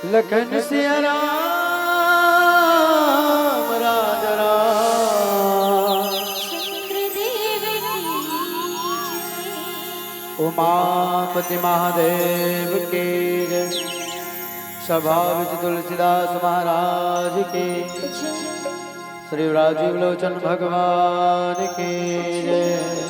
लखन सिया राम राज राम। उमापति महादेव के जय। सभा विच तुलसीदास महाराज के। श्री राजीव लोचन भगवान के जय।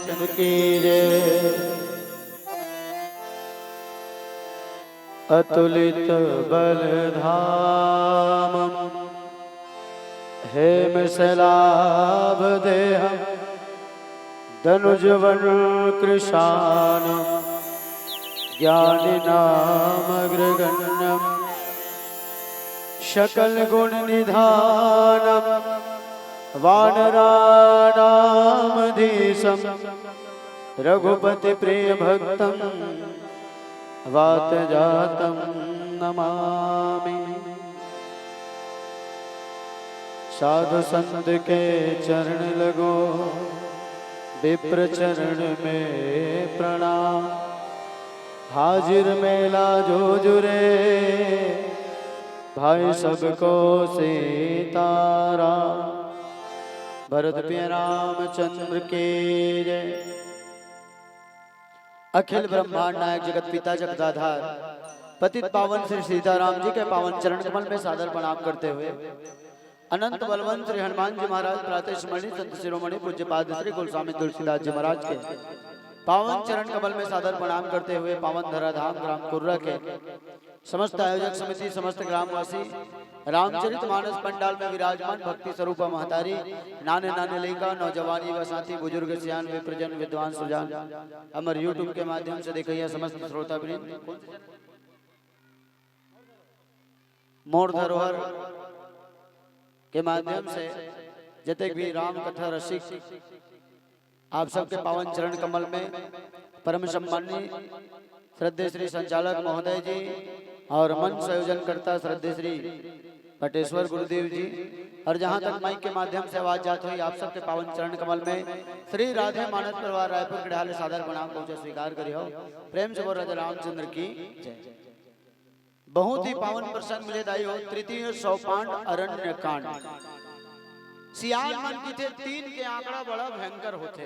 लोचन की जय। अतुलित बलधाम हेम सैलाभ देहम धनुजवन कृशान ज्ञानी नाम अग्रगण्यम शकल गुण निधानम वानराणाम धीशम रघुपति प्रिय भक्तम वात जातम नमामि। साधु संत के चरण लगो विप्र चरण में प्रणाम। हाजिर मेला जो जुरे भाई सबको सीताराम। भरत प्रिय रामचंद्र के जय। अखिल ब्रह्मांड नायक जगत पिता जगदाधार पतित पावन श्री सीताराम जी के पावन चरण कमल में सादर प्रणाम करते हुए अनंत बलवंत श्री हनुमान जी महाराज प्रातः स्मरणीय संत शिरोमणि पूज्य पाद श्री कुलस्वामी तुलसीदास जी महाराज के पावन चरण कमल में सादर प्रणाम करते हुए पावन धराधाम ग्राम कुर्रा के समस्त आयोजक समिति समस्त ग्रामवासी रामचरित मानस पंडाल में विराजमान भक्ति स्वरूप महतारी नाने नाने लड़का नौजवानी व साथी बुजुर्ग सियान विप्रजन विद्वान सुजान अमर यूट्यूब के माध्यम से देखिए समस्त श्रोता वृंद मोर धरोहर के माध्यम से जतक भी राम कथा रसिक आप सबके पावन चरण कमल में परम सम्माननीय श्रद्धेय श्री संचालक महोदय जी और मंच संयोजन करता श्रद्धेय श्री पटेश्वर गुरुदेव जी और जहां तक माइक के माध्यम से आवाज जाती हुई आप सबके पावन चरण कमल में श्री राधे मानस परिवार रायपुर के सादर प्रणाम को स्वीकार करियो। प्रेम से बोल राजा रामचंद्र की जय। बहुत ही पावन प्रसंग मिले दाई हो। तृतीय सौपांड अरण्य कांड। सियान मन की थे तीन के आंकड़ा बड़ा भयंकर होते।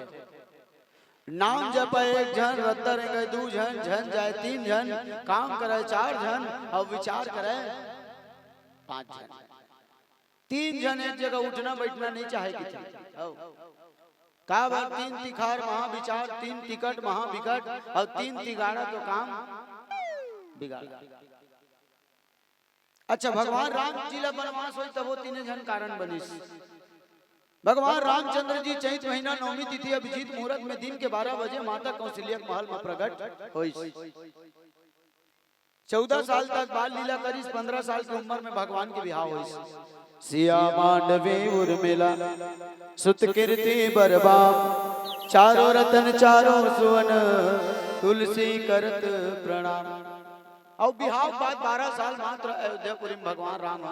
नाम जप एक जन रद्दा रहेंगे दू जन जन जाए तीन जन काम करे चार जन और विचार करे पांच जन। तीन जन एक जगह उठना बैठना नहीं चाहे कि का बात तीन तिखार महाविचार तीन टिकट महाविकट और तीन तिगाड़ा तो काम बिगाड़। अच्छा भगवान राम जी ला बनवास हो तब वो तीन जन कारण बनिस। भगवान रामचंद्र जी चैत महीना नौमी तिथि अभिजीत मुहूर्त में दिन के 12 बजे माता कौशल्या महल में प्रकट होइस। 14 साल तक बाल लीला करिस। 15 साल की उम्र में भगवान के विवाह होइस। सिया मांडवी उर्मिला सुत कीर्ति बरबाम चारों रतन चारों सुवन तुलसी करत प्रणाम। और बिहाव बाद 12 साल मात्र अयोध्यापुरी में भगवान राम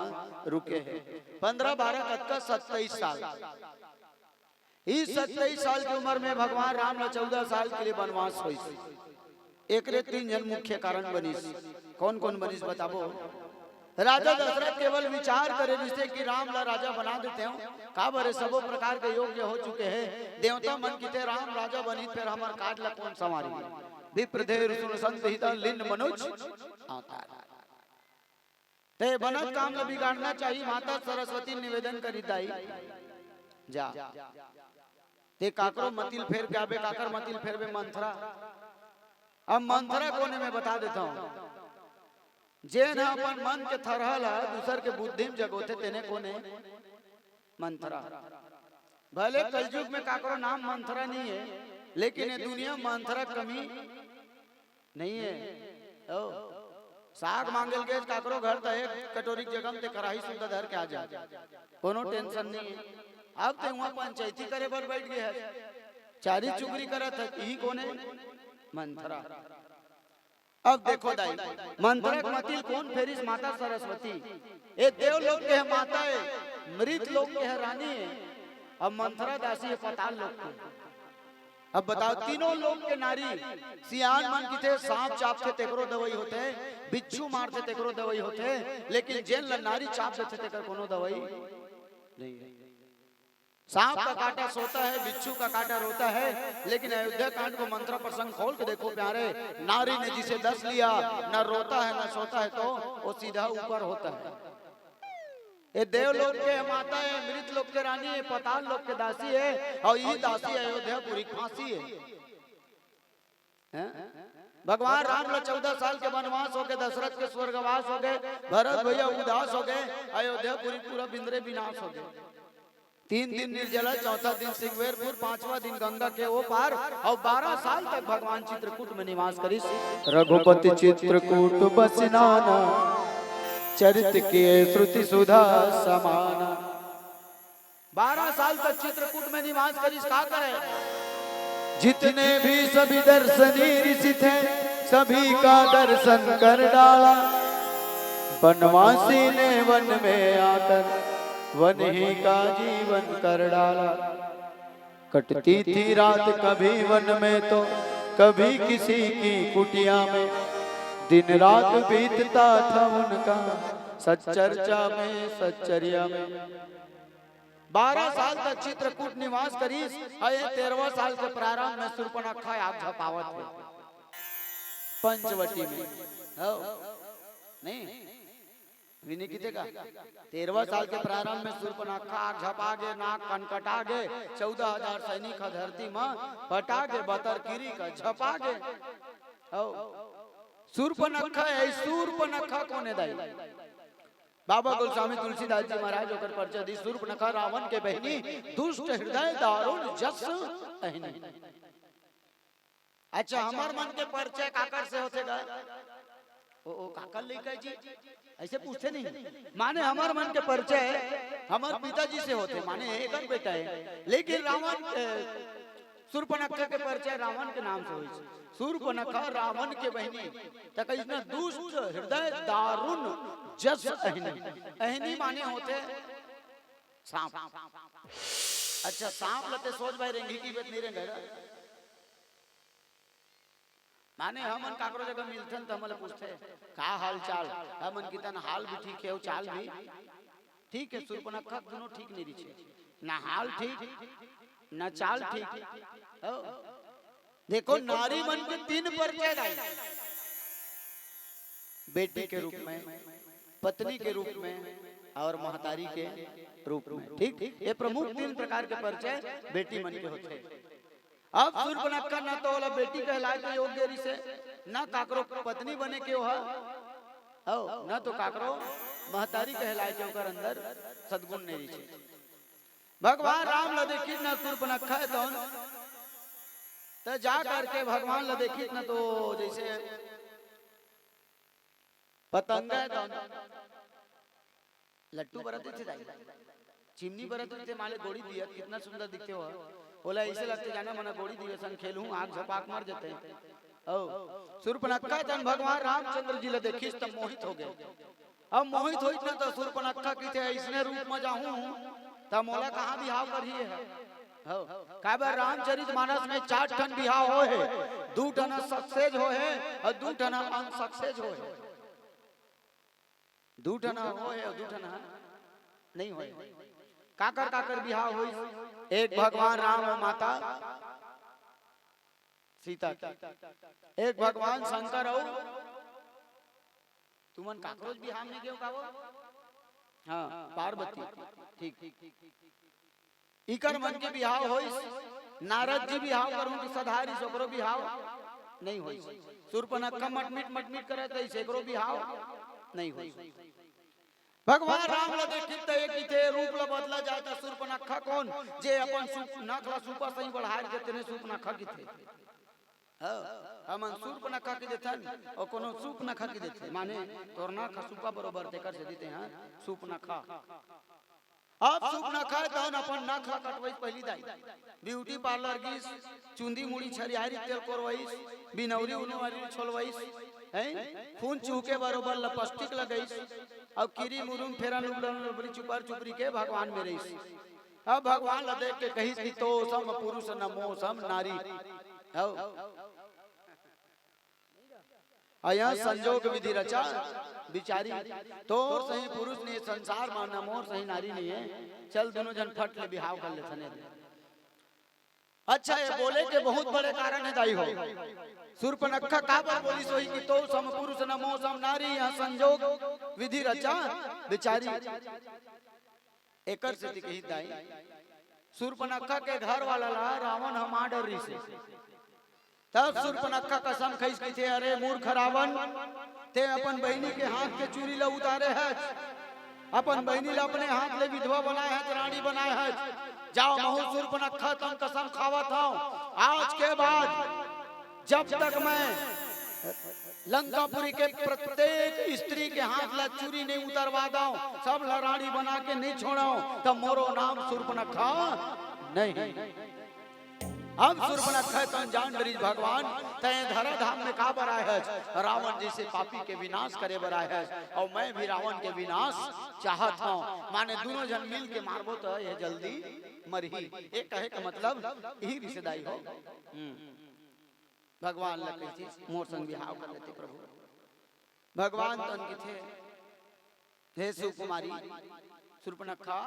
रुके हैं। 15-12 का 27 साल। इस 27 साल की उम्र में भगवान राम ने 14 साल के लिए वनवास हुई। एक रे तीन जन मुख्य कारण बनिस। कौन कौन बनिस बताबो। राजा दशरथ केवल विचार करे जिससे कि राम ला राजा बना देते हो का बरे सबो प्रकार के योग्य हो चुके हैं। देवता मन की थे राम राजा बनी फिर हमार काट ला कौन संवारी। विप्रधेर सुन संत हिता लिन मनुज ते बनत काम ला बिगाड़ना चाहिए। माता सरस्वती निवेदन करी दाई जा ते काकरो मतिल फेर के आबे काकर मतिल फेर बे मंथरा। अब मंथरा कोने में बता देता हूं। जे न अपन मन के थरहल दूसर के बुद्धि में जगोते तेने कोने मंथरा। भले कलयुग में काकरो नाम मंथरा नहीं है लेकिन ये दुनिया मंथरा कमी नहीं है। ओ साग मांगल के काकरो घर त एक कटोरी जगम ते कराही सुंदर धर के आ जा कोनो टेंशन नहीं है। अब ते वहां पंचायती करे पर बैठ गए है चारी चुगरी करत है यही कोने मंथरा। अब देखो दाई मंथरा मतिल कौन फेरिस माता सरस्वती। ए देव लोग के है माता है मृत लोग के है रानी है। अब मंथरा दासी है पाताल लोग के। अब बताओ तीनों लोग के नारी सियान मन की थे सांप चाप के तेकरो दवाई होते बिच्छू मारते तेकरो दवाई होते लेकिन जेन नारी चाप देते तेकर कोनो दवाई नहीं है। सांप का काटा सोता है बिच्छू का काटा रोता है लेकिन अयोध्या कांड को मंत्र प्रसंग खोल के देखो प्यारे। नारी ने जिसे 10 लिया न रोता है न सोता है तो वो सीधा ऊपर होता है। ये देवलोक के माता है, मृत लोक के रानी है, पाताल लोक के दासी है, और ये दासी अयोध्यापुरी फांसी है। भगवान राम ला 14 साल के वनवास हो गए, दशरथ के स्वर्गवास हो गए, भरत भैया उदास हो गए, अयोध्यापुरी पूरा बिंद्रे विनाश हो गए। 3 दिन निर्जला, चौथा दिन सिंगवेरपुर, 5वां दिन गंगा के वो पार, और 12 साल तक भगवान चित्रकूट में निवास करी। रघुपति चित्रकूट बसनाना, चरित किए श्रुति सुधा समाना। 12 साल तक चित्रकूट में निवास करी। क्या करे? जितने भी सभी दर्शनी ऋषि थे, सभी का दर्शन कर डाला। वनवासी ने वन में आकर वन ही का जीवन कर डाला। कटती थी रात कभी वन में तो कभी किसी की कुटिया में, दिन रात बीतता था उनका सच्चर्चा में, सच्चर्या में। 12 साल तक चित्रकूट निवास करीस। 13वां साल के प्रारंभ में शूर्पणखा आग झपावत है पंचवटी में। नहीं विनी किते का 13वां साल के प्रारंभ में शूर्पणखा आग झपा गे, नाक कनकटा गे, 14,000 सैनिक धरती में पटा गे, बतरकिरी का झपा गे। शूर्पणखा है, शूर्पणखा कौन है दाई? बाबा गोस्वामी तुलसीदास जी महाराज होकर परिचय दी। शूर्पणखा रावण के बहनी, दुष्ट हृदय दारुण जस अहिनी। अच्छा हमार मन के परिचय काकर से होतेगा? ओ काकर लेकर जी ऐसे पूछते नहीं, माने हमार मन के परिचय हमार पिताजी से होते, माने एक बेटा है। लेकिन रावण शूर्पणखा के परिचय रावण के नाम से हुई। शूर्पणखा रावण के बहनी, तक इसने दुष्ट हृदय दारुण जस अहिनी। अहिनी माने होते सांप। अच्छा सांप लते सोच भाई रेंगी की बात नहीं रेंगे, माने हमन काकरो जगह मिलथन तो हमले पूछते का हाल चाल, हमन की तन हाल भी ठीक है, चाल भी ठीक है। शूर्पणखा दोनों ठीक नहीं रही, ना हाल ठीक ना चाल ठीक। देखो नारी मन के 3 परिचय गाई, बेटी के रूप में, पत्नी के रूप में और महतारी के रूप में। ठीक, ये प्रमुख 3 प्रकार के परिचय बेटी मन के होते हैं। अब शूर्पणखा न तो वाला बेटी कहलाए तो योग्य री से, न काकरो पत्नी बने के हो, न तो काकरो महतारी कहलाए के ओकर अंदर सद्गुण नहीं रही। भगवान राम ला देखी न शूर्पणखा है तो जा करके भगवान ला देखी न तो जैसे पतंग है तो लट्टू बरते थे, चिमनी बरते थे, माले गोड़ी दिया, कितना सुंदर दिखते हो। बोला ऐसे लगते जाना मना गोड़ी दिए सन खेलूं, आग झपाक मर जाते हैं। शूर्पणखा जन भगवान रामचंद्र जी ला देखी तब मोहित हो गए। अब मोहित होई न तो शूर्पणखा की थे इसने रूप में जाऊं तब मोला कहां बिहाव कर ही है। काबर रामचरितमानस में 4 ठन बिहाव हो है, 2 ठन सक्सेस हो है और 2 ठन अनसक्सेस हो है। 2 ठन हो है और 2 ठन नहीं हो। काकर काकर बिहाव हुई, एक भगवान राम और माता सीता, एक भगवान शंकर और तुमन काकरोज बिहाव नहीं क्यों कावो? हाँ पार्वती। ठीक, इकर मन के बिहाव होई। नारद जी बिहाव करूं कि सधारी सोकरो बिहाव नहीं होई। शूर्पणखा मटमिट करे तो सेकरो बिहाव नहीं होई। भगवान राम ला देखी तो एक थे रूप ला बदला जाता। शूर्पणखा कौन जे अपन नखला सुपा सही बढ़ा के तेने शूर्पणखा की थे। हमन शूर्पणखा के देथन और कोनो शूर्पणखा के देथे, माने तोरना खसुपा बरोबर देकर से देते हैं शूर्पणखा। अब शूर्पणखा तहन अपन नखला कटवई पहली दाई, ब्यूटी पार्लर की चुंदी मुड़ी छरियारी तेल कोरवई, बिनौरी उनवारी छोलवई हैं, खून चूके बरोबर लपस्टिक लगई और किरी मुरुम फेरन उबली चुपर चुपरी के भगवान में रही। अब भगवान ला देख के कही कि तो सम पुरुष नमो सम नारी। आया संजोग विधि रचा बिचारी, तो सही पुरुष ने संसार माना, मोर सही नारी नहीं है, चल दोनों जन फट ले बिहाव कर ले। अच्छा ये बोले के बहुत बड़े कारण है दाई हो। शूर्पणखा का पर बोली सोई कि तो सम पुरुष नमो सम नारी यह संजोग विधि रचा बेचारी एकर से कही दाई शूर्पणखा के घर वाला ला रावण हम डरी से तब शूर्पणखा कसम खैस की थे अरे मूर्ख रावण ते अपन बहनी के हाथ के चूड़ी ला उतारे है अपन बहनी ला अपने हाथ ले विधवा बनाए है रानी बनाए है जाओ महु शूर्पणखा तुम कसम खावत हूं आज के बाद जब तक मैं लंकापुरी के प्रत्येक स्त्री के हाथ ला चूड़ी नहीं उतरवा दूं सब रानी बना के नहीं छोड़ाऊं तब मोरो नाम शूर्पणखा नहीं हम शूर्पणखा तन जान डरी भगवान तय धरा धाम में का बराए है रावण जैसे पापी के विनाश करे बराए है और मैं भी रावण के विनाश चाहत हूं माने दोनों जन मिल के मारबो तो ये जल्दी मरही एक कहे का मतलब यही रिश्तेदारी हो भगवान लगे थे मोर संग बिहाव कर लेते प्रभु भगवान तन के थे हे सुकुमारी शूर्पणखा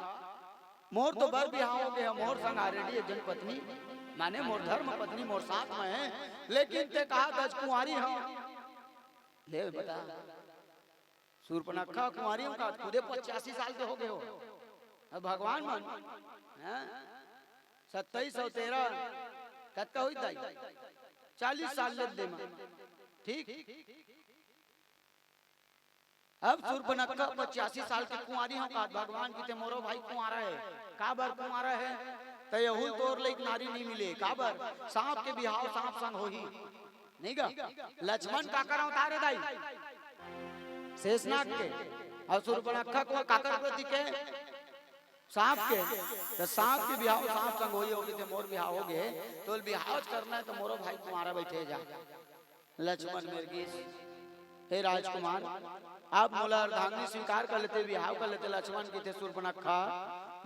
मोर तो बर बिहाव हो गए मोर संग ऑलरेडी जन पत्नी माने मोर धर्म पत्नी मोर साथ में है लेकिन ते कहा दज कुंवारी हो ले बता शूर्पणखा कुंवारी हो का खुदे 85 साल के हो गए हो अब भगवान मन हैं 2713 कत का होई दाई 40 साल ले दे ठीक अब शूर्पणखा 85 साल की कुंवारी हो का भगवान की ते मोरो भाई कुंवारा है का बार कुंवारा है तो यहूल तोर ले नारी नहीं मिले का बार सांप के बिहाव सांप संग होही नहीं गा लक्ष्मण काकर उतारे दाई शेषनाग के और शूर्पणखा को काकर प्रति के सांप के तो सांप के बिहाव सांप संग होई होगी ते मोर बिहाव हो गए तो बिहाव करना है तो मोरो भाई तुम्हारा बैठे जा लक्ष्मण मिर्गीस हे राजकुमार आप मोला अर्धांगिनी स्वीकार कर लेते बिहाव कर लेते लक्ष्मण की थे शूर्पणखा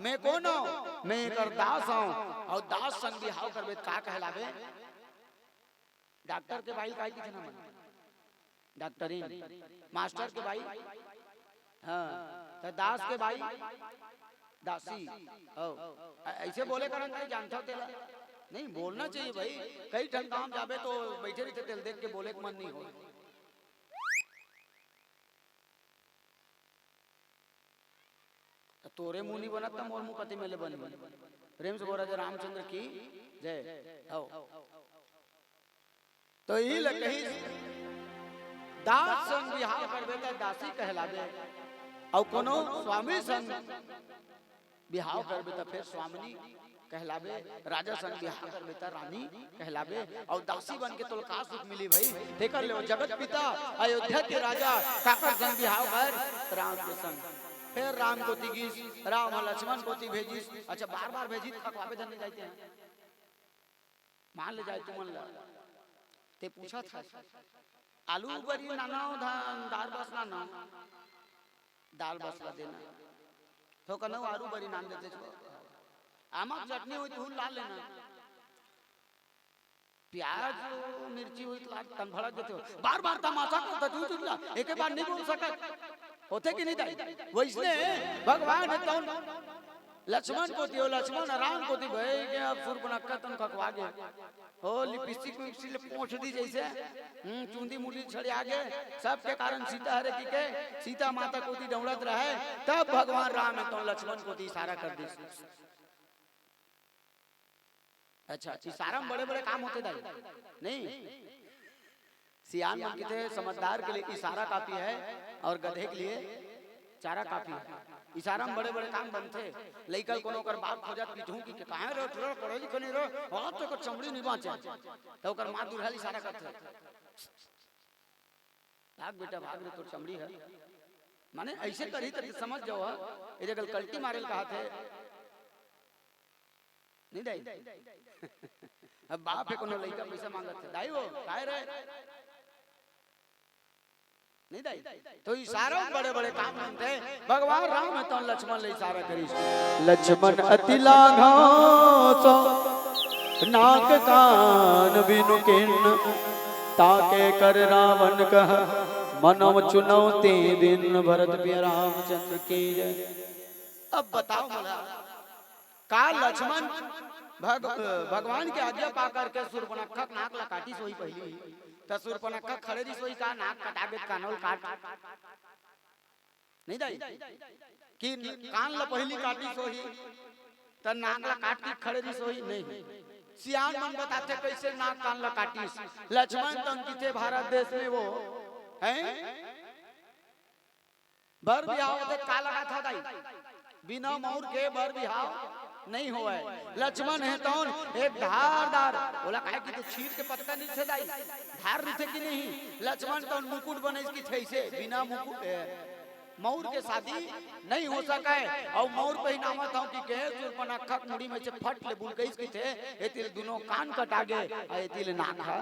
मैं कौन हूं मैं एक दास हूं और दास संग बिहाव करबे का कहलावे डॉक्टर के भाई काई की थे ना डॉक्टरीन मास्टर के भाई हां तो दास के भाई दासी ओ ऐसे बोले करन नहीं जानता हो तेला नहीं बोलना चाहिए भाई कई ठन काम जाबे तो बैठे रहते तेल देख के बोले के मन नहीं हो तोरे मुंह नहीं बनत त मोर मुंह कति मेले बन प्रेम से बोला जय रामचंद्र की जय आओ तो ई लकही दास संग बिहाव करबे त दासी कहलाबे और कोनो स्वामी संग बिहाव करबे त फिर स्वामिनी कहलाबे राजा संग बिहाव करबे त रानी कहलाबे और दासी बन के तोल का सुख मिली भाई देकर ले जगत पिता अयोध्या के राजा काका संग बिहाव कर राम के संग फिर राम को तिगीस राम लक्ष्मण को ती भेजिस अच्छा बार बार भेजी खकवाबे धन जाते हैं मान ले जाए तुमन ला ते पूछा था आलू बरी नाना धान दाल बस ना दाल बस ला देना तो कनो आलू बरी नान देते छो आमा चटनी होई तो ला लेना प्याज मिर्ची हुई तो तन भड़ा देते हो बार बार तमाशा करता तू ला एक बार नहीं बोल सकत होते कि नहीं दाई वैसने भगवान तो लक्ष्मण को दियो लक्ष्मण राम को दी भाई के अब शूर्पणखा तन खकवा गए हो लिपस्टिक में इसलिए पोंछ दी जैसे चुंदी मुंडी छड़े आगे सब के कारण सीता हरे की के सीता माता को दी दौड़त रहे तब भगवान राम ने तो लक्ष्मण को दी इशारा कर दी अच्छा इशारा में बड़े बड़े काम होते दाई नहीं सियान मन की थे समझदार के लिए इशारा काफी है और गधे के लिए चारा काफी है इशारा में बड़े बड़े काम बनते लइकल कोनो कर बाप खोजत पीठू की काहे रो रो पढ़े लिखे नहीं रो हाथ तो कर चमड़ी नहीं बाचे तो कर मां दुल्हा इशारा करते भाग बेटा भाग रे तो चमड़ी है माने ऐसे करी त समझ जाओ ए जगह कल्टी मारेल कहा थे नहीं दाई अब बाप है कोनो लइका पैसा मांगत थे दाई वो काहे रे नहीं दाई तो इशारा बड़े बड़े काम बनते भगवान राम है तो लक्ष्मण ले इशारा करी लक्ष्मण अति लाघा सो नाक कान बिनु किन ताके कर रावण कह मनव चुनौती दिन भरत प्रिय रामचंद्र की जय अब बताओ मला का लक्ष्मण भगवान की आज्ञा पा करके शूर्पणखा नाक ला काटी सोई पहली तसुर पनक्का खड़े दी सोई का नाक कटागे कानोल काट नहीं दाई कि कान ला पहली काटी सोही त नाक ला काट के खड़े दी सोही नहीं। सियान मन बताते कैसे नाक कान ला काटी। लक्ष्मण तंकी थे भारत देश में वो हैं बर बिहाव होते का लगा था दाई बिना मोर के बर बिहाव नहीं हुआ है। लक्ष्मण है तो एक धारदार बोला काहे कि तो छीर के पत्ता नहीं से दाई धार नहीं थे कि नहीं। लक्ष्मण तो मुकुट बने इसकी थे से बिना मुकुट मौर के शादी नहीं हो सका है। और मौर पहनावा था कि के सुरपनखा मुड़ी में से फट ले बुल गई थे ए तेरे दोनों कान कटा गए ए दिल नाक है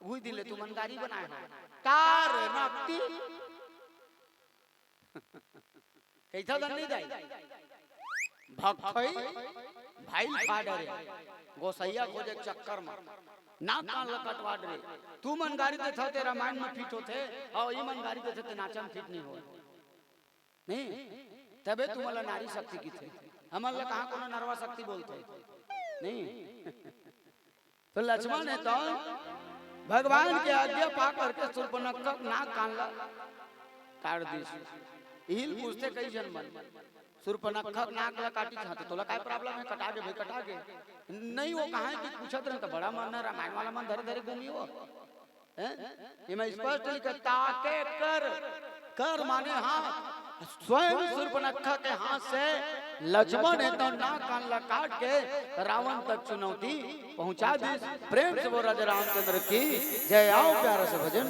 वही दिल तू मनगारी बनाए कार नाकती कैसा दन नहीं दाई भक्खई भाई फाड़ रे गोसैया खोजे चक्कर में ना कान लकटवा रे तू मनगारी दे था तेरा माइंड में फिट होते और ये मनगारी दे थे नाचन फिट नहीं हो नहीं तबे तू मला नारी शक्ति की थे हमला कहां कोनो नरवा शक्ति बोलते नहीं। तो लक्ष्मण है तो भगवान के आज्ञा पा करके सुरपनखा नाक कान ला काट दी। इल पूछते कई जन्म सुरपनखा नाक ला काटी चाहते तोला काय प्रॉब्लम है कटा के भाई कटा के नहीं वो कहां है कि पूछत रहे तो बड़ा मन रामायण वाला मन धरे धरे घूमी हो हैं ये मैं स्पष्ट लिखता के कर माने हां स्वयं सुरपनखा के हाथ से लक्ष्मण है तो नाक कान ला काट के रावण तक चुनौती पहुंचा दी। प्रेम से वो राजा रामचंद्र की जय। आओ प्यारा से भजन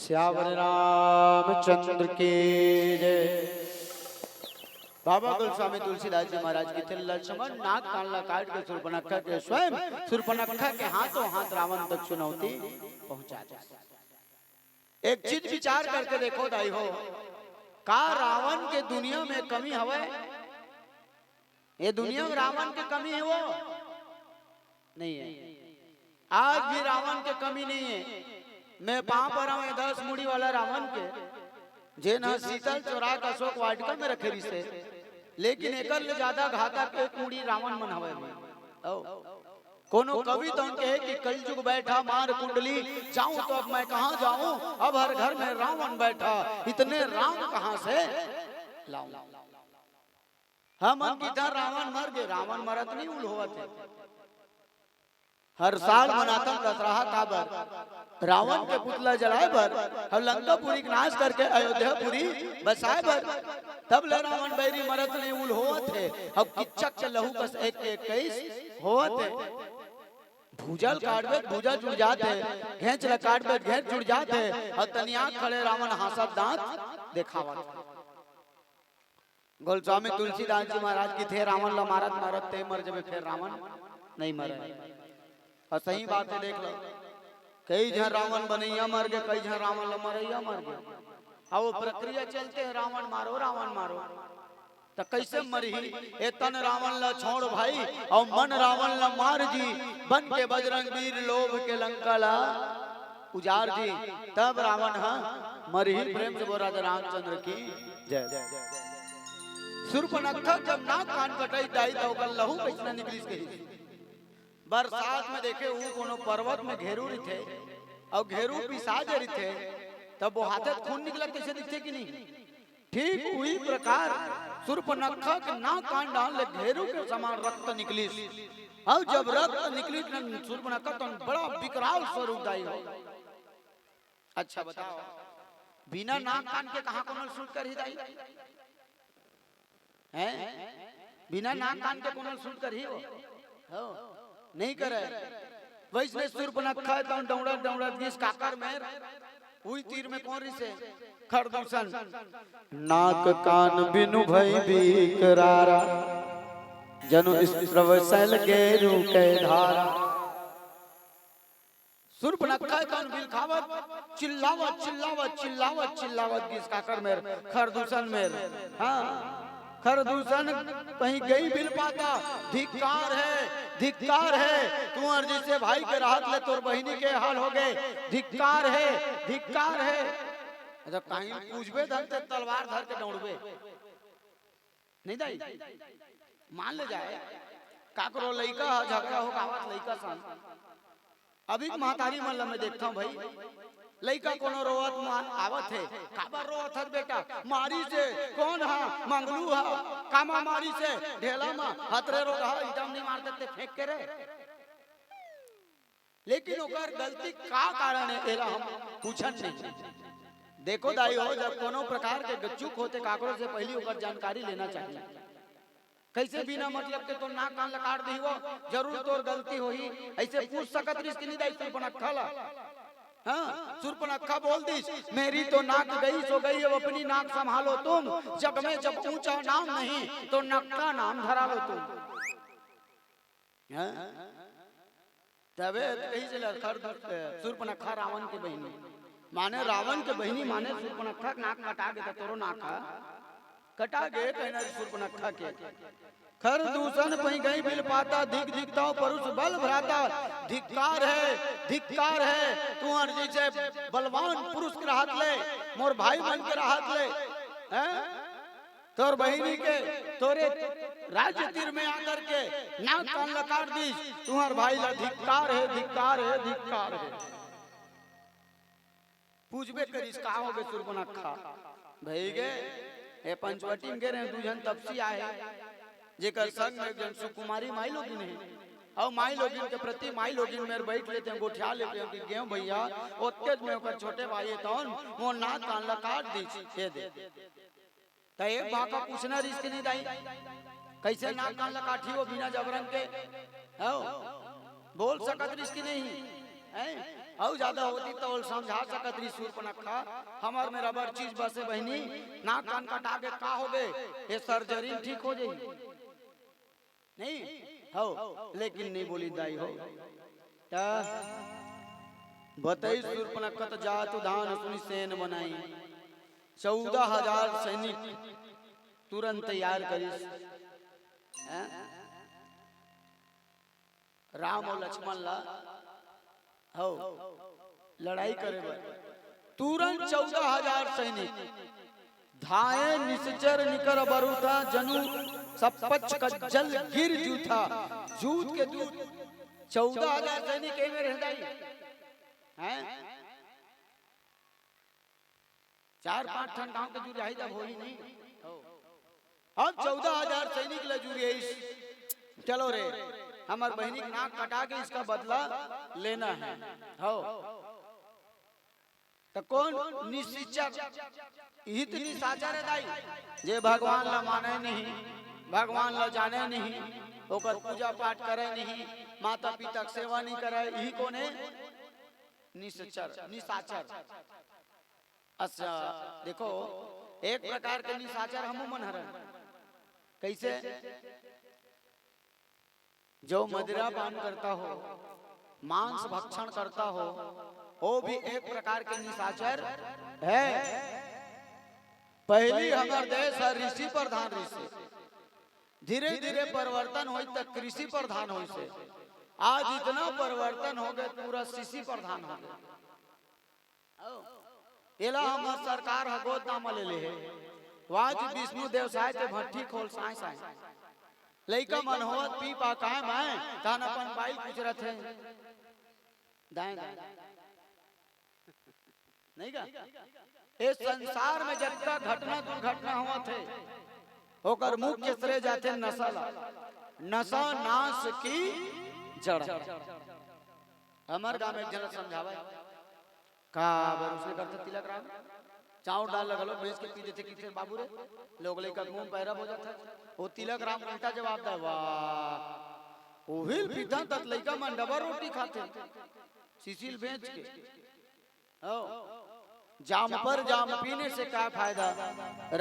श्यावर रामचंद्र की जय। बाबा गोस्वामी तुलसीदास जी महाराज की थे लक्ष्मण नाक कानला काट के शूर्पणखा के स्वयं शूर्पणखा के हाथों हाथ रावण तक चुनौती पहुंचा दिया। एक चीज विचार करके देखो दाई हो, का रावण के दुनिया में कमी हवे? ये दुनिया में रावण के कमी है वो नहीं है। आज भी रावण के कमी नहीं है। मैं पांव पर हूं 10 मुड़ी वाला रावण के जे न शीतल चौराक अशोक वाटिका में रखे रिश्ते, लेकिन एकर ले ज्यादा घातक एक मुड़ी रावण मन हवे। कोनो कवि तो कहे कि कलयुग बैठा मार कुंडली, जाऊं तो अब मैं कहां जाऊं, अब हर घर में रावण बैठा, इतने राम कहां से लाऊं। हम की था रावण मर गए, रावण मरत नहीं उल होवत है। हर साल मनातम दशहरा काबर रावण के पुतला जलाए बर और लंकापुरी के नाश करके अयोध्यापुरी बसाए बर, तब ले रावण बैरी मरत नहीं उल होवत है। अब किच्चक के लहू कस 21 होवत है। भूजल काटबे भूजा जुड़ जाते, घेंच ल काटबे घेंच जुड़ जाते, और तनिया खड़े रावण हासत दांत देखावत। गोस्वामी तुलसीदास जी महाराज की थे रावण ला मारत मारत ते मर जबे फिर रावण नहीं मरे। और सही बात है, देख लो कई जन रावण बनैया मर गए, कई जन रावण ला मरैया मर गए। अब वो प्रक्रिया चलते है रावण मारो तो कैसे मरी? ए तन रावण ला छोड़ भाई और मन रावण ला मार जी, बन के बजरंग वीर लोभ के लंका ला उजार जी, तब रावण मरी। प्रेम से बोल राजा रामचंद्र की जय। शूर्पणखा जब नाक कान कटाई दाई तो ओकर लहू कैसे निकली गई। बरसात में देखे वो कोनो पर्वत में घेरू रही थे और घेरू पिसा जा रही थे, तब वो हाथे खून निकला कैसे दिखते कि नहीं? ठीक वही प्रकार शूर्पणखा के नाक कान डाल ले घेरू के समान रक्त निकली। और जब रक्त निकली शूर्पणखा तो बड़ा विकराल स्वरूप दाई हो। अच्छा बताओ, बिना नाक कान के कहां कोनो शूट कर ही दाई है? बिना नाक कान के कोनो शूट कर ही हो नहीं करे। वैसे शूर्पणखा तो दौड़ा जिस काकर में हुई तीर में कौन से खरदूषण नाक कान बिनु भई बिकरारा, जनु स्त्रवसल घेरू के धारा। शूर्पणखा कौन बिल खावत चिल्लावत जिस काकर में खरदूषण में। हाँ खरदूषण कहीं गई बिल पाता, धिक्कार है तू अर्जी से भाई के राहत ले तोर बहिनी के हाल हो गए। धिक्कार है जब कहीं पूछबे धन से तलवार धर के दौड़बे नहीं दाई। मान ले जाए काकरो लइका झगड़ा हो गावत लइका सन, अभी महतारी मन में देखता हूं भाई लइका कोनो रोवत आवत है, काबर रोवत है बेटा? मारी से कौन हा मंगलू हा कामा मारी से ढेला मा हतरे रो रहा एकदम नहीं मार देते फेंक के रे। लेकिन ओकर गलती का कारण है एला हम पूछन नहीं। देखो दाई हो, जब कोनो प्रकार के गच्चुक होते काकरो से पहली ओकर जानकारी लेना चाहिए। कैसे बिना मतलब के तो नाक कान काट दी हो, जरूर तोर गलती होही ऐसे पूछ सकत रिस कि नहीं दाई शूर्पणखा ला। हाँ शूर्पणखा बोल दी मेरी तो नाक गई सो गई, अब अपनी नाक संभालो तुम, जग में जब ऊंचा नाम नहीं तो नक का नाम धरा लो तुम। तबे कहीं से शूर्पणखा रावण के बहिनी माने रावण के बहिनी माने शूर्पणखा नाक कटा गए तोरो नाक कटा गए कहना शूर्पणखा के। खरदूषण पही गई बिल पाता, धिक धिकता परुष बल भराता। धिक्कार है तू अर्जी से बलवान पुरुष के राहत ले, मोर भाई बन के राहत ले। तोर बहिनी के तोरे राज्य तीर में आकर के नाक कान काट दी, तुम्हार भाई ला धिक्कार है। पूछबे करिस का हो गए शूर्पणखा भई गे ए पंचवटी में गे दुजन तपसी आए जेकर संग में एक जन सुकुमारी माई लोगिन है। और माई लोगिन के प्रति माई लोगिन में बैठ लेते हैं, गोठिया लेते हैं कि गेहूं भैया ओतेज में ओकर छोटे भाई है तौन वो नाक कान ला काट दी छे दे। त एक बा का पूछना रिस्क नहीं दाई कैसे नाक कान ला काठी हो बिना जबरन के हो बोल सकत रिस्क नहीं। और ज्यादा होती तो समझा सकत रही शूर्पणखा हमार में रबर चीज बसे बहनी नाक कान कटा के का हो गए ये सर्जरी ठीक हो जाई नहीं हो लेकिन नहीं बोली दाई हो बताई शूर्पणखा तो जात धान सुनी सेन बनाई 14,000 सैनिक तुरंत तैयार करी राम और लक्ष्मण ला हो लड़ाई करे तुरंत 14,000 सैनिक धाये निश्चर निकर बरुथा जनु सपच कज्जल गिर जूथा जूत के दूत 14,000 सैनिक में रह जाई हैं 4-5 ठन गांव के जुड़ जाई तब होई नहीं अब 14,000 सैनिक ले जुड़ गई चलो रे हमार बहनी की नाक कटा के इसका बदला लेना है हो तो कौन निश्चर हित निशाचर है दाई जे भगवान ला माने नहीं भगवान ला जाने नहीं ओकर पूजा पाठ करे नहीं माता पिता की सेवा नहीं करे यही कौन है निश्चर निशाचर अच्छा देखो एक प्रकार के निशाचर हमू मन हर कैसे जो मदिरा पान करता हो मांस भक्षण करता हो वो भी एक प्रकार के निशाचर है पहली हमारे देश ऋषि प्रधान ऋषि धीरे धीरे परिवर्तन हो तक कृषि प्रधान हो से आज इतना परिवर्तन हो गए पूरा शिशि प्रधान हो गए एला हमार सरकार हगोद नाम ले ले वाज विष्णु देव साय ते भट्टी खोल साय साय लइका मन होत पी पा काय मैं तान अपन बाइल पूछ रहे थे दाएं नहीं का इस संसार में जब घटना दुर्घटना हुआ थे होकर मुख्य श्रेय जाते नशा नशा नाश की जड़ हमार गांव में जन समझावा का उसने करते तिलक राम चाउर डाल लगलो भैंस के पी देते किसे बाबू रे लोग लेका मुंह पैरा हो जाता वो तिलक राम उल्टा जवाब दे वाह ओहिल पीता तक लइका मन डबल रोटी खाते सीसील बेच के ओ जाम पर जाम पीने से क्या फायदा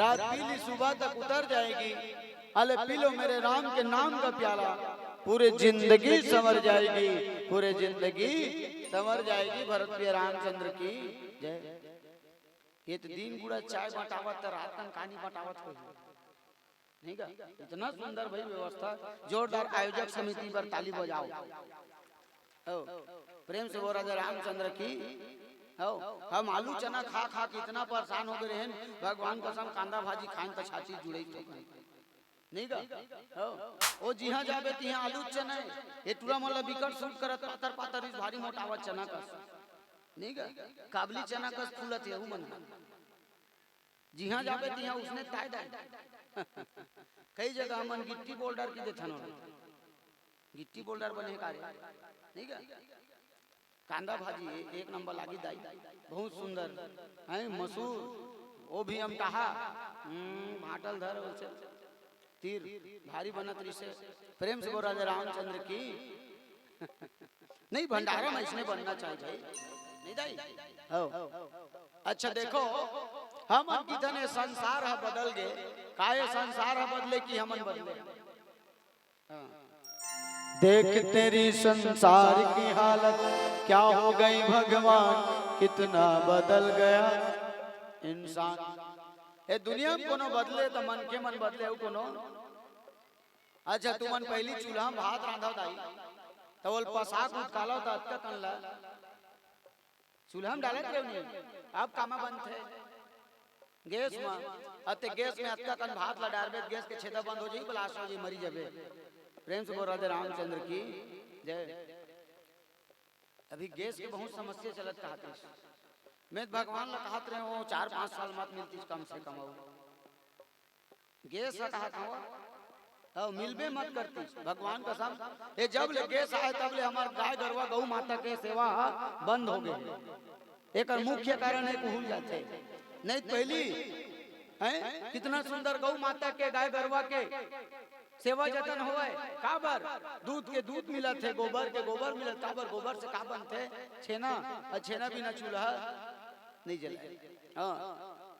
रात पी ली सुबह तक उतर जाएगी अले पी लो मेरे राम के नाम का प्याला पूरे जिंदगी संवर जाएगी पूरे जिंदगी संवर जाएगी भरत प्रिय रामचंद्र की जय ये तो दिन गुड़ा चाय बटावत रात तन कहानी बटावत हो नहीं का इतना सुंदर भाई व्यवस्था जोरदार आयोजक समिति पर ताली बजाओ ओ प्रेम से वो राजा रामचंद्र की हो हम आलू चना खा खा के इतना परेशान हो गए हैं भगवान कसम कांदा भाजी खान तो छाती जुड़े नहीं का हो ओ जी हां जाबे तिहां आलू चना ये टूरा मोला बिकट सूट करत पातर पातर इस भारी मोटावत चना का नहीं का काबली चना का फूलत है मन जी हां जाबे तिहां उसने ताय दाय कई जगह मन गिट्टी बोल्डर की देथन गिट्टी बोल्डर बने का नहीं का कांदा भाजी एक नंबर लागी दाई बहुत सुंदर है मसूर वो भी हम कहा भाटल धर उसे तीर भारी बनत रिसे प्रेम से बोल राजा रामचंद्र की नहीं भंडारा में इसने बनना चाहिए भाई नहीं दाई हो अच्छा देखो हम कितने संसार है बदल गए काहे संसार है बदले की हमन बदले देख तेरी संसार की हालत क्या हो गई भगवान कितना बदल गया इंसान ए दुनिया में कोनो बदले तो मन के मन बदले हो कोनो अच्छा तू मन पहली चूल्हा में भात रांधा दाई तो बोल पसाक उठकालो तो अत्का कनला चूल्हा में डालत रहे नहीं अब कामा बंद थे गैस में अते गैस में अत्का कन भात ला डालबे गैस के छेदा बंद हो जाई ब्लास्ट हो जाई मरी जाबे प्रेम से बोल राजा रामचंद्र की जय अभी गैस के बहुत समस्या चलत कहते मैं भगवान ला कहत रहे हो 4-5 साल मत मिलती कम से कम गैस का कहत हो मिलबे मत करती भगवान कसम ये जब ले गैस आए तब ले हमार गाय गरवा गौ माता के सेवा बंद हो गई एक मुख्य कारण है भूल जाते नहीं पहली है कितना सुंदर गौ माता के गाय गरवा के सेवा जतन होए काबर दूध के दूध मिलत है, गोबर के गोबर मिलत, काबर गोबर से का बनते छेना, और छेना बिना चूल्हा नहीं जले। हां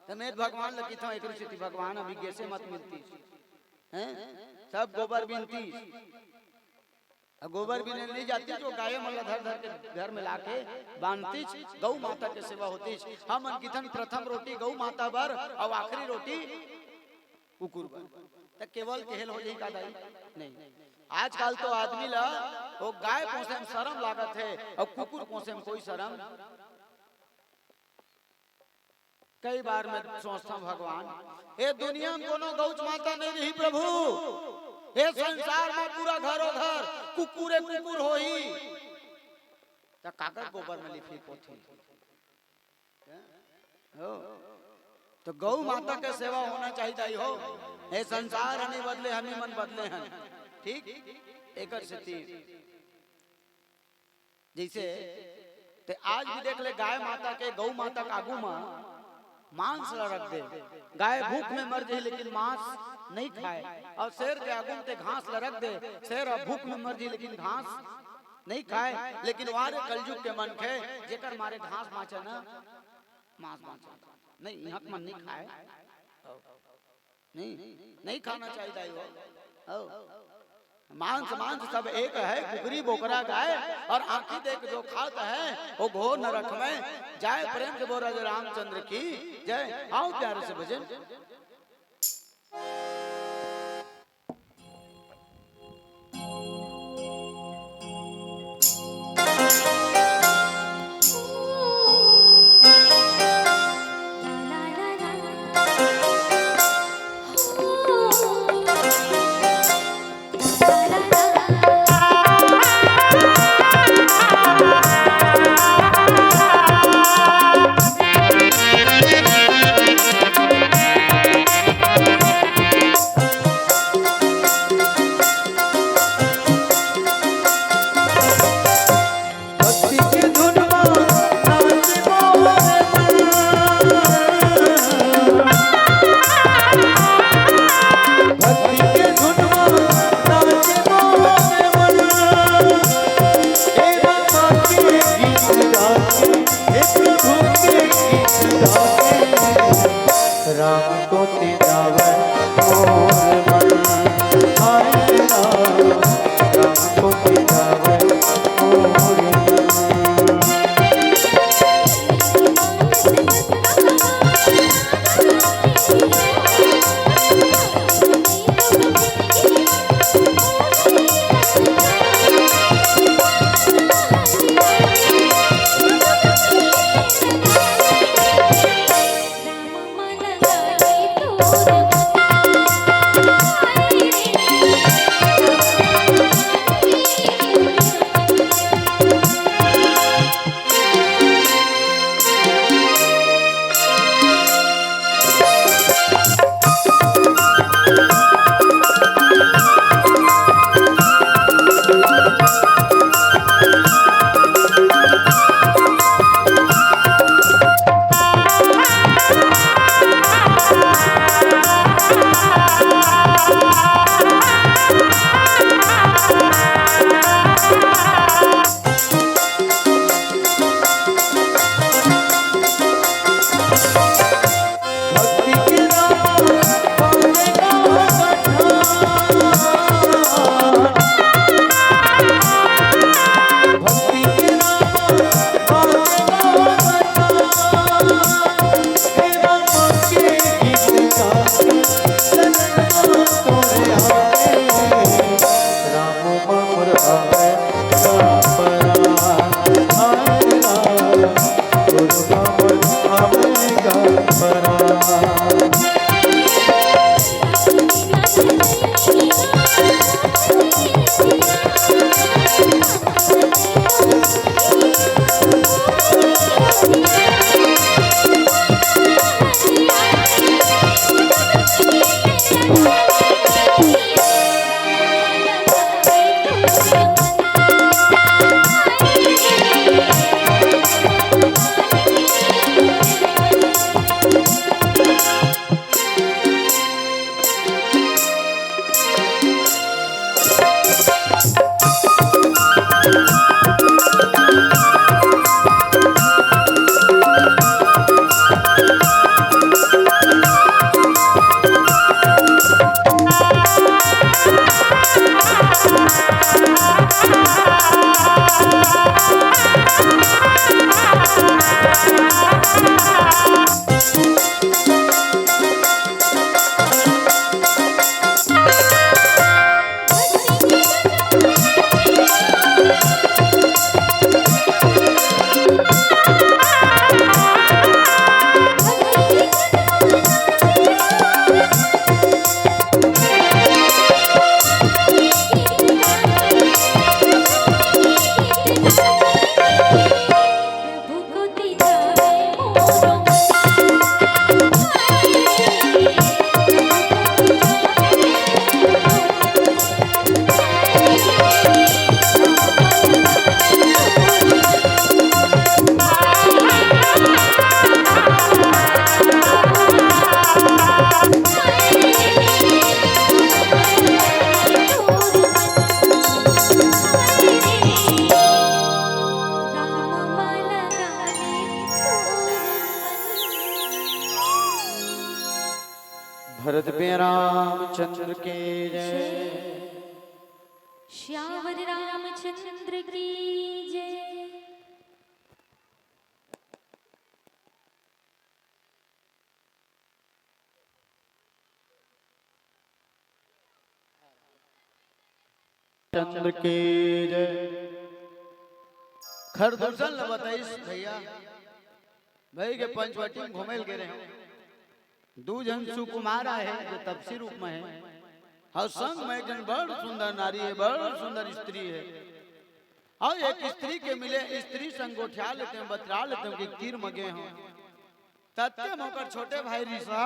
तमें भगवान लगी था एक स्थिति भगवान अभी कैसे मत मिलती हैं, सब गोबर बिनती, गोबर भी नहीं जाती, जो गाय मल्ला धर धर के घर में लाके बांधती, गौ माता के सेवा होती। हम किथन प्रथम रोटी गौ माता बर और आखिरी रोटी कुकुर बर, तो केवल केहल हो जाई का दाई नहीं। आजकल तो आदमी ला वो गाय पोसे में शर्म लागत है और कुकुर पोसे में कोई शर्म। कई बार मैं सोचता भगवान ये दुनिया में कोनो गौ माता नहीं रही प्रभु, ये संसार में पूरा घरों घर कुकुरे कुकुर हो ही, तो काकर गोबर में लिखी पोथी हो, तो गौ माता के सेवा होना चाहिए हो। ये संसार हमें बदले, हमें मन बदले हैं, ठीक एक स्थिति जैसे ते आज भी देख ले गाय माता के गौ माता का आगू में मांस रख दे, गाय भूख में मर जाए लेकिन मांस नहीं खाए, और शेर के आगू में घास रख दे, शेर भूख में मर जाए लेकिन घास नहीं खाए। लेकिन वारे कलयुग के मन के जेकर मारे घास माचा ना मांस माचा नहीं, यहाँ मन नहीं खाए, नहीं खाना चाहिए हो। मांस मांस सब एक है, कुकरी बोकरा गाय और आंखी देख जो खाता है वो घोर नरक में जाए। प्रेम से बोला रामचंद्र की जय। आओ प्यारे से भजन। तो भरत पे रामचंद्र के जय। श्यावर रामचंद्र की जय। चंद्र के जय। खरदूषण ल बताइस भैया भाई के पंचवटी में घूमेल गे रहे दू जन सुकुमार है जो तपसी रूप में है और संग में एक जन बड़ सुंदर नारी है, बड़ सुंदर स्त्री है। और एक स्त्री के मिले स्त्री संग गोठिया लेते हैं, बतरा लेते हैं कि कीर मगे हो तत्ते मोकर छोटे भाई रिसा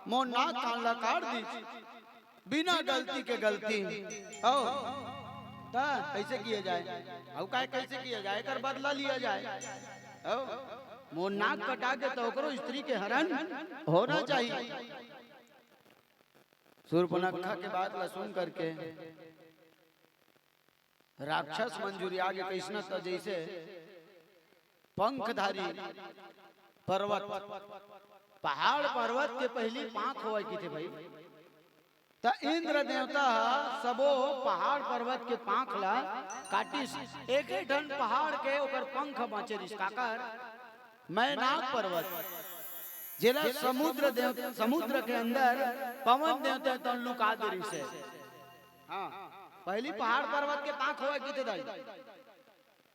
मोर नाक कान ला काट दी बिना गलती के गलती। ओ ता कैसे किया जाए, औ काय कैसे किया जाए, कर बदला लिया जाए। ओ मोर नाक कटा के तो ओकरो स्त्री के हरण होना चाहिए। शूर्पणखा के बात ला सुन करके राक्षस मंजूरी आगे कृष्ण तो जैसे पंखधारी पर्वत पहाड़ पर्वत के पहली पांख होए की थे भाई त इंद्र देवता सबो पहाड़ पर्वत के पांख ला काटिस एक ही ढन पहाड़ के ओकर पंख बाचे रिस काकर मैनाक पर्वत जेला समुद्र के अंदर पवन देवता तन लुका दे रिस है। हां पहली पहाड़ पर्वत के पांख होए की थे दाई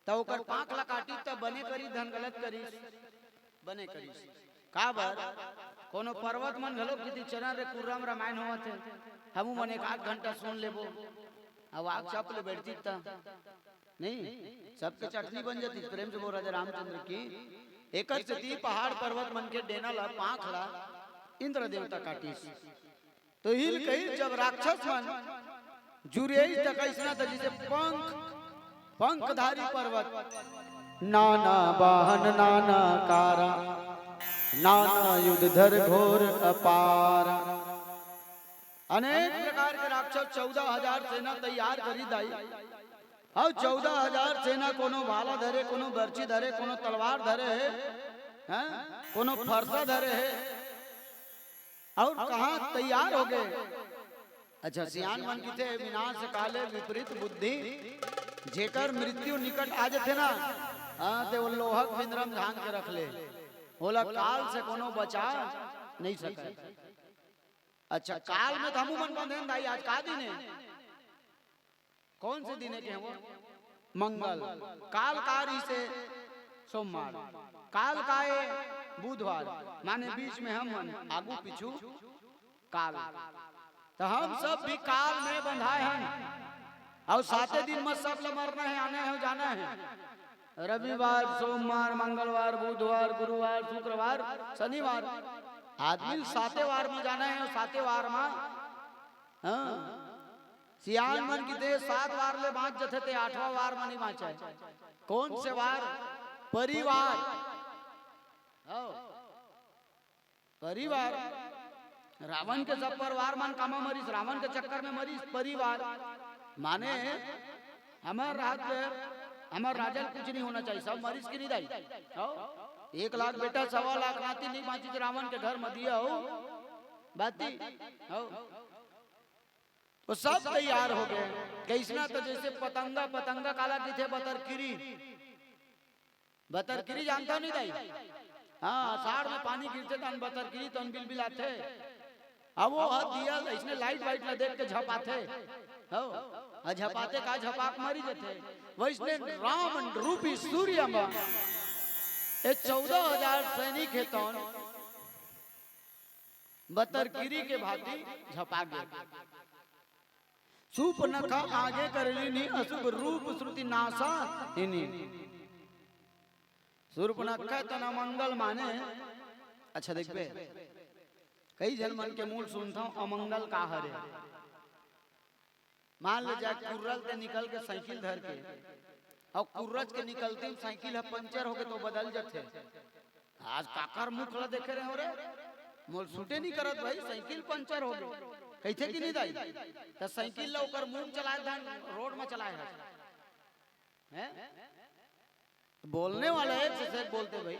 त ओकर पांख ला काटी त बने करी धन गलत करी बने करी का बर कोनो पर्वत मन घलो की चरण रे कुर्रम रामायण होवत है हमू मन एक आध घंटा सुन लेबो अब आग चाप ले बैठती त नहीं सबके चटनी बन जाती प्रेम से बोल राजा रामचंद्र की एकर से ती पहाड़ पर्वत मन के डेना ला पांख ला इंद्र देवता काटिस तो हिल कही जब राक्षस मन जुरे त कैसना त जैसे पंखधारी पर्वत नाना वाहन नाना कारा नाना युद्ध धर घोर अपार अनेक प्रकार के राक्षस 14,000 सेना तैयार करी दाई। और 14,000 सेना कोनो भाला धरे, कोनो बर्ची धरे, कोनो तलवार धरे है, हैं? कोनो फरसा धरे है और कहाँ तैयार हो गए। अच्छा सियान मन की थे विनाश काले विपरीत बुद्धि जेकर मृत्यु निकट आ जाते ना ते वो लोहक बिंद्रम धान के रख ले बोला काल से कोनो बचा नहीं सके। अच्छा काल में तो हमू मन बंधे भाई आज का दिन है, कौन से दिन है के वो मंगल काल कारी से सोमवार काल काए बुधवार माने बीच में हम मन आगू पीछू काल तो हम सब भी काल में बंधाए हैं और 7 दिन में सब ल मरना है आना है जाना है। रविवार सोमवार मंगलवार बुधवार गुरुवार शुक्रवार शनिवार आदमी 7 वार में जाना है और 7 वार में हाँ सियान मन की दे 7 वार ले बाँच जथे ते 8वां वार में नहीं बाँचा है। कौन से वार परिवार परिवार रावण के सब परिवार मन कामा मरीस रावण के चक्कर में मरीस परिवार माने हमार रात हमार राजा कुछ नहीं होना चाहिए सब मरीज की नहीं दाई 1 लाख बेटा 1.25 लाख नाती नहीं बाँची रावण के घर में दिया हो बाती हो तो सब तैयार हो गए कैसना तो जैसे पतंगा काला की थे बतरकिरी जानता नहीं दाई हाँ आषाढ़ में पानी गिरते तो बतरकिरी तो बिलबिलाते अब वो दिया इसने लाइट वाइट ला देख के झपाते हो झपाते का झपाक मरी जाते वैसने राम रूपी सूर्य में 14,000 सैनिक है तो बतरकिरी के भांति झपा गए। शूर्पणखा आगे करली नहीं अशुभ रूप श्रुति नासा इन्हीं शूर्पणखा तना मंगल माने। अच्छा देखबे कई जन मन के मूल सुनता हूं अमंगल का हरे मान ले जा कुर्रल ते निकल के साइकिल धर के और कुर्रज के निकलते साइकिल है पंचर हो गए तो बदल जाते आज काकर मुख ला देखे रहे हो रे मोल छूटे नहीं करत भाई साइकिल पंचर हो गए कैसे की नहीं दाई तो साइकिल ला ओकर मुंह चलाए धान रोड में चलाए हैं बोलने वाला है जैसे बोलते भाई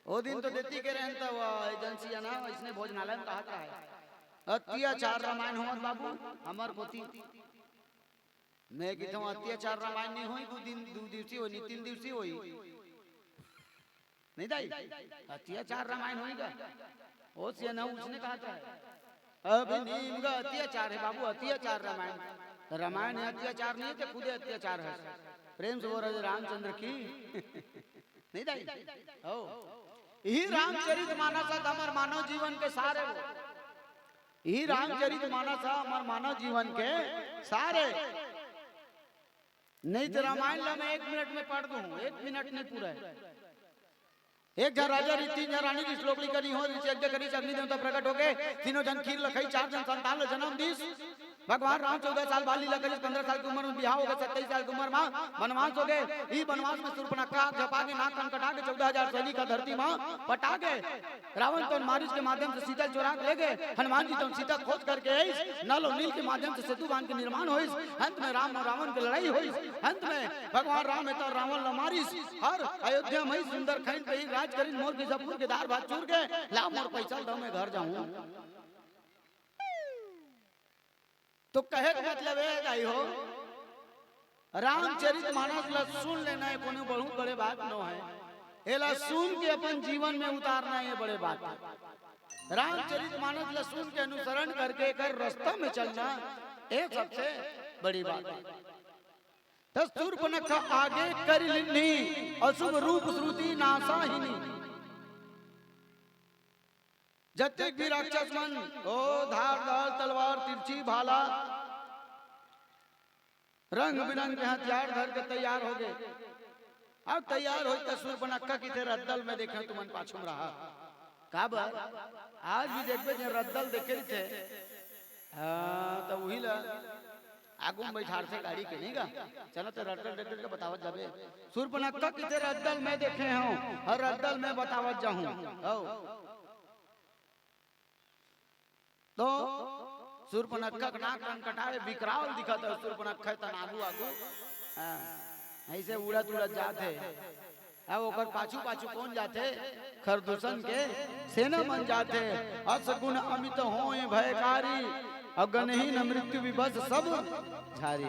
वो दिन तो देती के रहन था वो एजेंसी है ना इसने भोजनालय में कहा था है अत्याचार रामायण हो बाबू हमार पोती मैं कहता हूँ अत्याचार रामायण नहीं हुई 2 दिवसीय हुई 3 दिवसीय हुई नहीं दाई अत्याचार रामायण होगा वो से ना उसने कहा था अभी नीम का अत्याचार है बाबू अत्याचार रामायण रामायण है अत्याचार नहीं थे खुदे अत्याचार है प्रेम से बोल रहे रामचंद्र की नहीं दाई ओ यही रामचरित मानस हमार मानव जीवन के सारे यही रामचरित मानस हमार मानव जीवन के सारे नहीं तो रामायण ला मैं 1 मिनट में पढ़ दूं 1 मिनट नहीं पूरा है एक जन राजा री 3 जन रानी की श्लोक लिखनी हो यज्ञ करी अग्नि देवता प्रकट हो गए 3 जन खीर लखाई 4 जन संतान जन्म दीस भगवान राम 14 साल बाल लीला करी 15 साल की उम्र में बियाह हो गए 27 साल की उम्र में वनवास हो गए ई वनवास में शूर्पणखा झपा के नाक कान कटा के 14000 सैनिक का धरती मां पटा गए रावण तो मारिच के माध्यम से सीता चुरा ले गए हनुमान जी तो सीता खोज करके आई नल और नील के माध्यम से सेतु बांध के निर्माण होई अंत में राम और रावण की लड़ाई हुई अंत में भगवान राम है तो रावण ला मारिस हर अयोध्या में सुंदर खैन पे राज करी मोर के जपूर के दार भात चूर के ला मोर पैसा दो मैं घर जाऊं तो कहे का मतलब है गाई हो रामचरित मानस ला सुन लेना है कोनो बहुत बड़े बात न है एला सुन के अपन जीवन में उतारना है बड़े बात है रामचरित मानस ला सुन के अनुसरण करके कर रास्ता में चलना ये सबसे बड़ी बात है तो शूर्पणखा आगे कर लिन्नी अशुभ रूप श्रुति नासाहिनी जतिक भी राक्षस मन ओ धारदार तलवार तिरछी भाला रंग बिरंग के हथियार धर के तैयार हो गए अब तैयार हो तो शूर्पणखा की थे रद्दल में देखे तुमन पाछुम रहा कब आज भी देखबे जे रद्दल देखे थे तो वही ला आगू में बैठार से गाड़ी के नहीं गा चलो तो रद्दल देख के बतावत जाबे शूर्पणखा की थे रद्दल में देखे हूं और रद्दल में बतावत जाऊं तो शूर्पणखा का नाक कान कटाए विकराल दिखता है शूर्पणखा तन आगू आगू ऐसे उड़त उड़त जाते अब ओकर पाछू पाछू कौन जाते खरदूषण के सेना मन जाते असगुण अमित होए भयकारी अगनहीन मृत्यु विभस सब झारी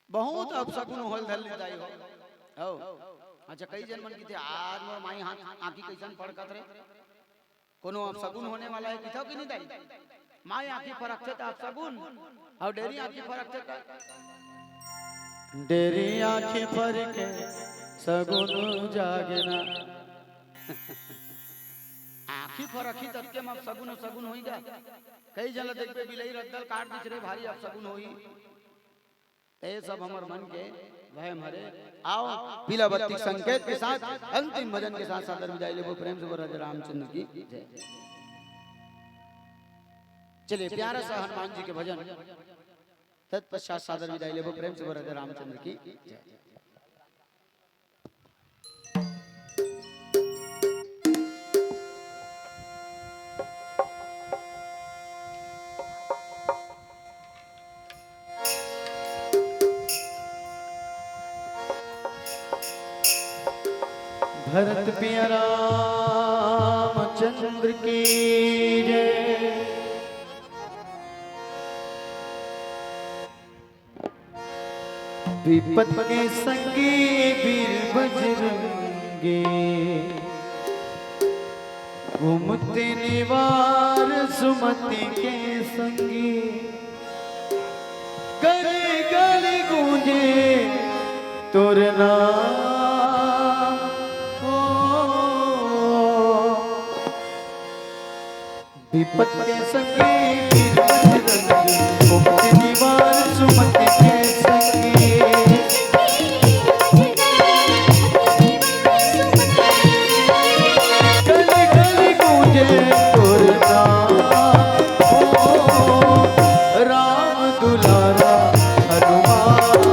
बहुत अपशगुन होल धल जाई हो अच्छा कई जन मन की थे आज मोर माई हाथ आंखी कैसन पड़कत रे कोनो अपशगुन होने वाला है किथो कि नहीं दाई माई आंखी फरकते त अपशगुन और डेरी आंखी फरकते त डेरी आंखी फरके सगुन जागना आंखी फरकी तब के अब सगुन सगुन होईगा कई जल देखबे बिलई रद्दल काट दिछ रे भारी अब सगुन होई ए सब हमर मन के भय मरे आओ पीला बत्ती संकेत के साथ अंतिम भजन के साथ सादर विदाई लेबो प्रेम से राजा रामचंद्र की जय। चलिए प्यारा सा हनुमान जी के भजन तत्पश्चात सादर विदाई लेबो प्रेम से राजा रामचंद्र की जय। भरत पिया रामचंद्र की जय। विपत के संगी वीर बजरंगी घूमते निवार सुमति के संगी गली गली गूंजे तोर नाम विपत के संगी वीर बजरंगी घूमते निवार सुमति के संगी गली गली गूंजे तोर नाम राम दुलारा हनुमान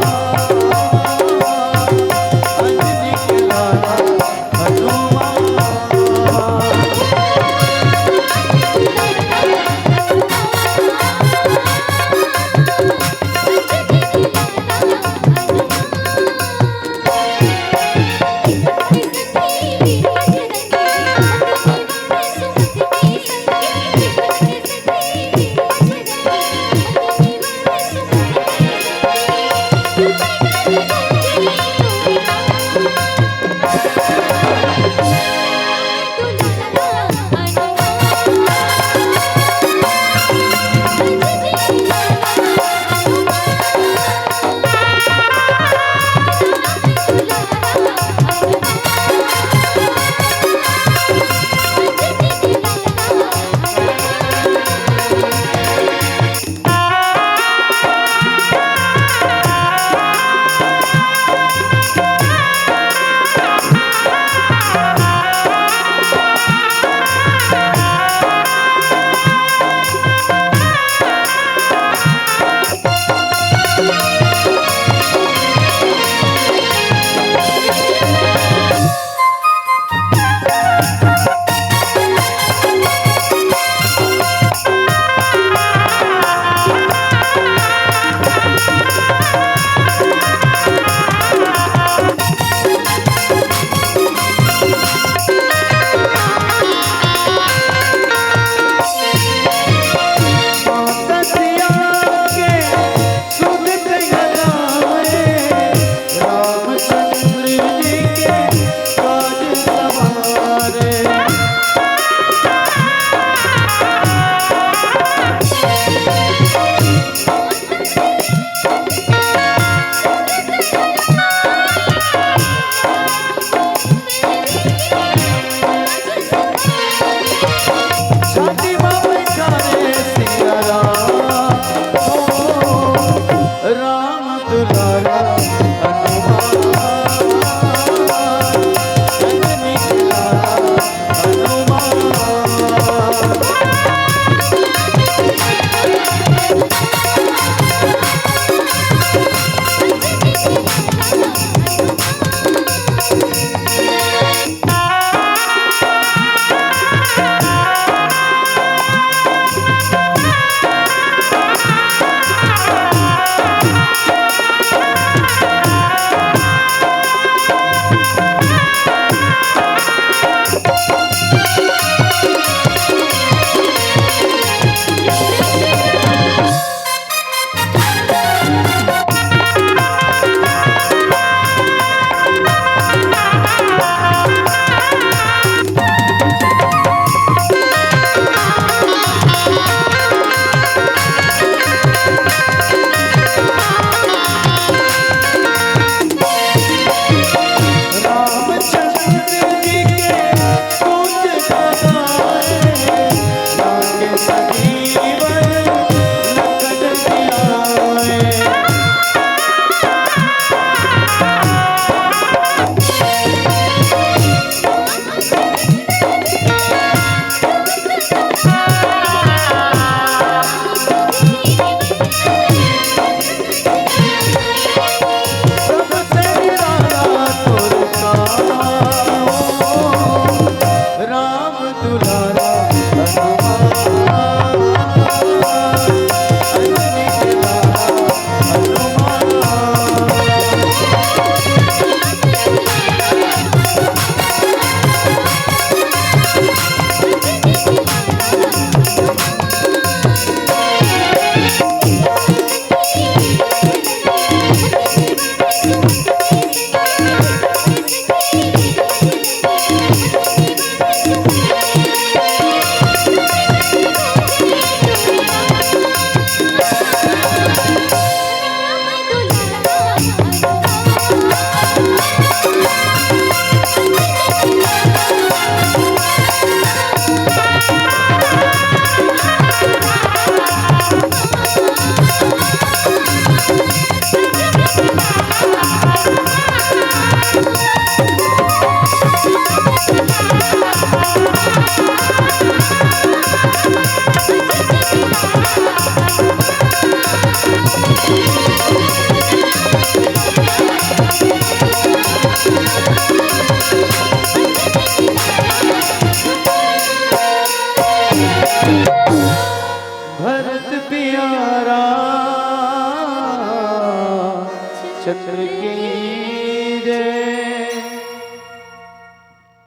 चंद्र की जय।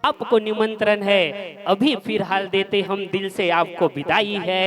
आपको निमंत्रण है, अभी फिलहाल देते हम दिल से आपको विदाई है।